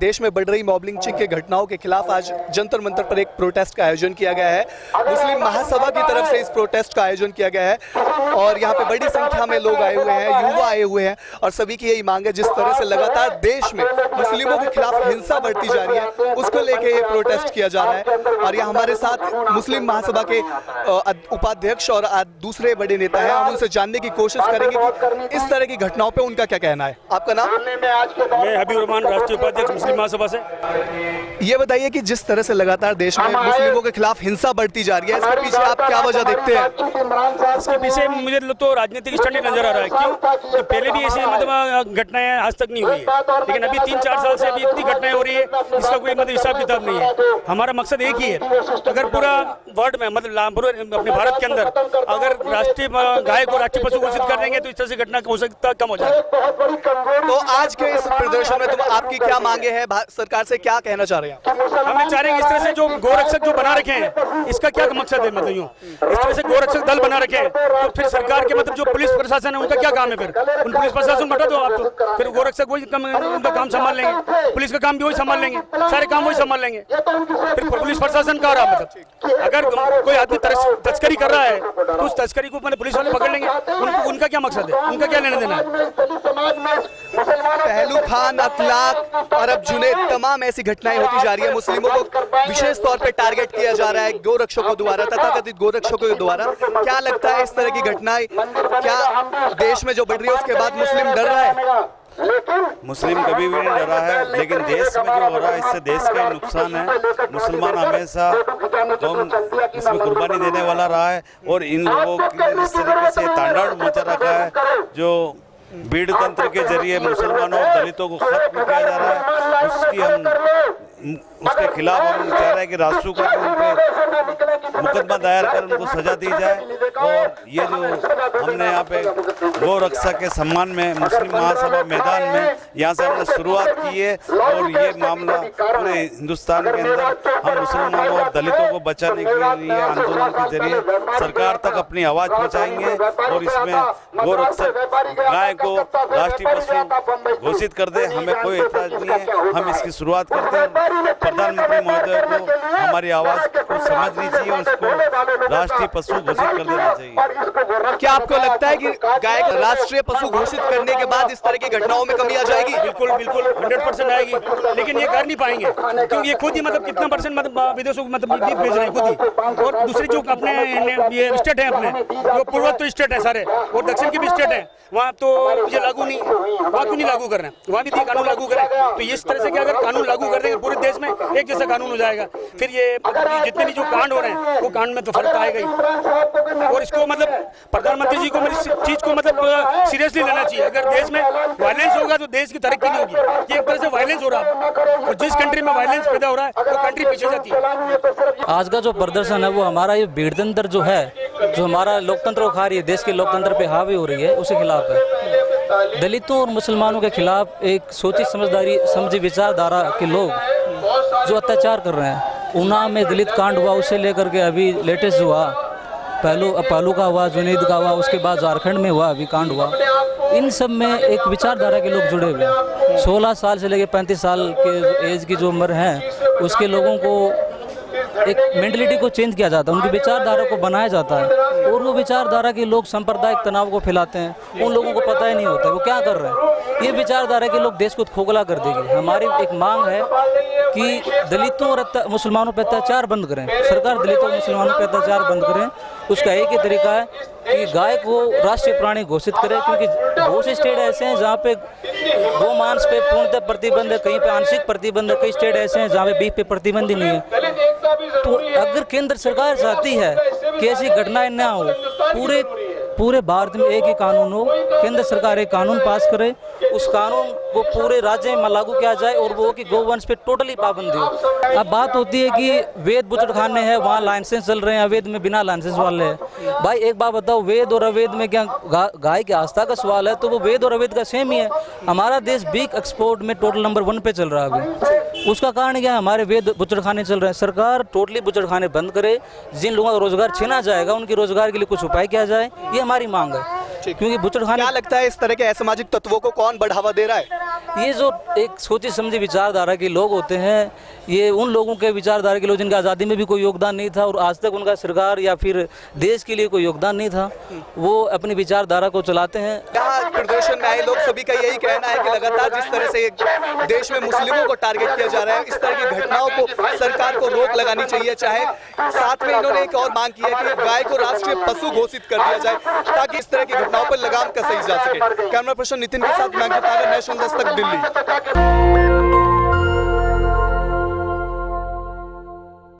देश में बढ़ रही मॉब लिंचिंग के घटनाओं के खिलाफ आज जंतर मंतर पर एक प्रोटेस्ट का आयोजन किया गया है। मुस्लिम महासभा की तरफ से इस प्रोटेस्ट का आयोजन किया गया है और यहाँ पे बड़ी संख्या में लोग आए हुए हैं, युवा आए हुए हैं और सभी की यही मांग है, जिस तरह से लगातार देश में मुस्लिमों के खिलाफ हिंसा बढ़ती जा रही है उसको लेके ये प्रोटेस्ट किया जा रहा है। और यहाँ हमारे साथ मुस्लिम महासभा के उपाध्यक्ष और दूसरे बड़े नेता हैं। हम उनसे जानने की कोशिश करेंगे कि इस तरह की घटनाओं पे उनका क्या कहना है। आपका नाम? मैं हबीब रहमान, राष्ट्रीय उपाध्यक्ष मुस्लिम महासभा से। ये बताइए कि जिस तरह से लगातार देश में मुस्लिमों के खिलाफ हिंसा बढ़ती जा रही है, इसके पीछे आप क्या वजह देखते हैं? इसके पीछे मुझे तो राजनीतिक स्टैंड नजर आ रहा है। क्यों? तो पहले भी ऐसी मतलब घटनाएं आज तक नहीं हुई है, लेकिन अभी 3-4 साल से अभी इतनी घटनाएं हो रही है, इसका कोई मतलब हिसाब किताब नहीं है। हमारा मकसद एक ही है, अगर पूरा वर्ल्ड में मतलब पूरे अपने भारत के अंदर अगर राष्ट्रीय गाय को राष्ट्रीय पशु घोषित कर देंगे तो इस तरह से घटना हो सकता कम हो जाए। तो आज के इस प्रदर्शन में तुम आपकी क्या मांगे हैं, सरकार से क्या कहना चाह रहे हैं? हम चाह रहे हैं इस तरह से जो गोरक्षक जो बना रखे हैं, इसका क्या मकसद है? मतलब यूँ इस तरह से गोरक्षक दल बना रखे हैं तो फिर सरकार के मतलब जो पुलिस प्रशासन है उनका क्या काम है? फिर उन पुलिस प्रशासन बता दो आप, तो फिर गोरक्षक वही उनका काम संभाल लेंगे, पुलिस का काम भी वही संभाल लेंगे, सारे काम वही संभाल लेंगे। फिर पुलिस प्रशासन का रहा मतलब अगर कोई आदमी तस्करी कर रहा है तो उस तस्करी को मतलब पुलिस वाले पकड़ लेंगे। उनका क्या मकसद है? उनका क्या लेना देना है? पहलू खान, अखलाक और अब जुनेद, तमाम ऐसी घटनाएं होती जा रही है। मुस्लिमों को विशेष तौर पे टारगेट किया जा रहा है गोरक्षकों द्वारा, तथाकथित गोरक्षकों के द्वारा। क्या लगता है इस तरह की घटनाएं क्या देश में जो बढ़ रही है उसके बाद मुस्लिम डर रहा है? मुस्लिम कभी भी नहीं डरा है, लेकिन देश में जो हो रहा है इससे देश का ही नुकसान है। मुसलमान हमेशा कौम इसमें कुर्बानी देने वाला रहा है और इन लोगों की इस तरीके से तांडव मचा रखा है जो भीड़ तंत्र के जरिए मुसलमानों और दलितों को खत्म किया जा रहा है। उसके खिलाफ हम कह रहे हैं कि राष्ट्र का उन पर मुकदमा दायर कर उनको सजा दी जाए। और ये जो हमने यहाँ पे गौ रक्षा के सम्मान में मुस्लिम महासभा मैदान में यहाँ से हमने शुरुआत की है और ये मामला पूरे हिंदुस्तान के अंदर हम मुसलमानों और दलितों को बचाने के लिए आंदोलन के जरिए सरकार तक अपनी आवाज़ पहुँचाएंगे और इसमें गौ रक्षक गाय को राष्ट्रीय पशु घोषित कर दे, हमें कोई एतराज नहीं है। हम इसकी शुरुआत करते हैं। प्रधानमंत्री महोदय को हमारी आवाज को समझनी चाहिए और उसको राष्ट्रीय पशु घोषित कर देना चाहिए। क्या आपको लगता है कि गाय को राष्ट्रीय पशु घोषित करने के बाद इस तरह की घटनाओं में कमी आ जाएगी? बिल्कुल बिल्कुल 100% आएगी, लेकिन ये कर नहीं पाएंगे क्योंकि ये खुद ही मतलब कितना परसेंट मतलब विदेशों को मतलब बीफ भेज रहे हैं खुद ही। और दूसरे जो अपने ये स्टेट है, अपने जो पूर्वोत्तर स्टेट है सारे और दक्षिण की भी स्टेट है, वहाँ तो ये लागू नहीं, वहाँ क्यों नहीं लागू कर रहे हैं? वहाँ भी कानून लागू करें। तो इस तरह से क्या अगर कानून लागू कर देंगे पूरे देश में एक जैसा कानून हो जाएगा, फिर ये जितने भी जो कांड हो रहे हैं वो कांड में तो फर्क आएगा ही। और इसको मतलब प्रधानमंत्री जी को इस चीज को मतलब सीरियसली लेना चाहिए। अगर देश में वायलेंस होगा तो देश की तरक्की नहीं होगी। ये एक तरह से वायलेंस हो रहा है और जिस कंट्री में वायलेंस पैदा हो रहा है वो कंट्री पीछे जाती है। आज का जो प्रदर्शन है वो हमारा ये भीड़तंत्र जो है, जो हमारा लोकतंत्र को खा रही है, देश के लोकतंत्र पे हावी हो रही है, उसके खिलाफ है। दलितों और मुसलमानों के खिलाफ एक सोची समझी विचारधारा के लोग जो अत्याचार कर रहे हैं। ऊना में दलित कांड हुआ, उसे लेकर के अभी लेटेस्ट हुआ, पहलू का हुआ, जुनेद का हुआ, उसके बाद झारखंड में हुआ अभी कांड हुआ। इन सब में एक विचारधारा के लोग जुड़े हुए हैं। 16 साल से लेकर 35 साल के एज की जो उम्र है उसके लोगों को एक मेंटलिटी को चेंज किया जाता है, उनकी विचारधारा को बनाया जाता है और वो विचारधारा के लोग सांप्रदायिक तनाव को फैलाते हैं। उन लोगों को पता ही नहीं होता वो क्या कर रहे हैं। ये विचारधारा के लोग देश को खोखला कर देंगे। हमारी एक मांग है कि दलितों और मुसलमानों पर अत्याचार बंद करें, सरकार दलितों और मुसलमानों पर अत्याचार बंद करें। उसका एक ही तरीका है कि गाय को राष्ट्रीय प्राणी घोषित करें, क्योंकि बहुत से स्टेट ऐसे हैं जहाँ पे गोमांस पे पूर्णतः प्रतिबंध है, कहीं पे आंशिक प्रतिबंध है, कई स्टेट ऐसे हैं जहाँ पे बीफ पे प्रतिबंध ही नहीं है। तो अगर केंद्र सरकार चाहती है कि ऐसी घटनाएं ना हो, पूरे भारत में एक ही कानून हो, केंद्र सरकार एक कानून पास करे, उस कानून को पूरे राज्य में लागू किया जाए और वो कि गोवंश पे टोटली पाबंदी हो। अब बात होती है कि वेद बुजुर्गखाने हैं, वहाँ लाइसेंस चल रहे हैं, अवैध में बिना लाइसेंस वाले हैं। भाई एक बात बताओ, वेद और अवैध में क्या गाय की आस्था का सवाल है? तो वो वेद और अवैध का सेम ही है। हमारा देश बीफ एक्सपोर्ट में टोटल नंबर 1 पे चल रहा है अभी। उसका कारण क्या है? हमारे वेद बुजुर्गखाने चल रहे हैं। सरकार टोटली बुजुर्गखाने बंद करे, जिन लोगों का रोजगार छीना जाएगा उनके रोजगार के लिए कुछ उपाय किया जाए, ये हमारी मांग है। क्योंकि बूचड़खाने, क्या लगता है इस तरह के असामाजिक तत्वों को कौन बढ़ावा दे रहा है? ये जो एक सोची समझी विचारधारा के लोग होते हैं, ये उन लोगों के विचारधारा के लोग जिनका आज़ादी में भी कोई योगदान नहीं था और आज तक उनका सरकार या फिर देश के लिए कोई योगदान नहीं था, वो अपनी विचारधारा को चलाते हैं। यहाँ प्रदर्शन में आए लोग सभी का यही कहना है कि लगातार जिस तरह से देश में मुस्लिमों को टारगेट किया जा रहा है, इस तरह की घटनाओं को सरकार को रोक लगानी चाहिए। चाहे साथ में इन्होंने एक और मांग की है कि गाय को राष्ट्रीय पशु घोषित कर दिया जाए ताकि इस तरह की घटनाओं पर लगाम कसी जा सके। कैमरा पर्सन नितिन के साथ मैं अंकित, नेशनल दस्तक, दिल्ली।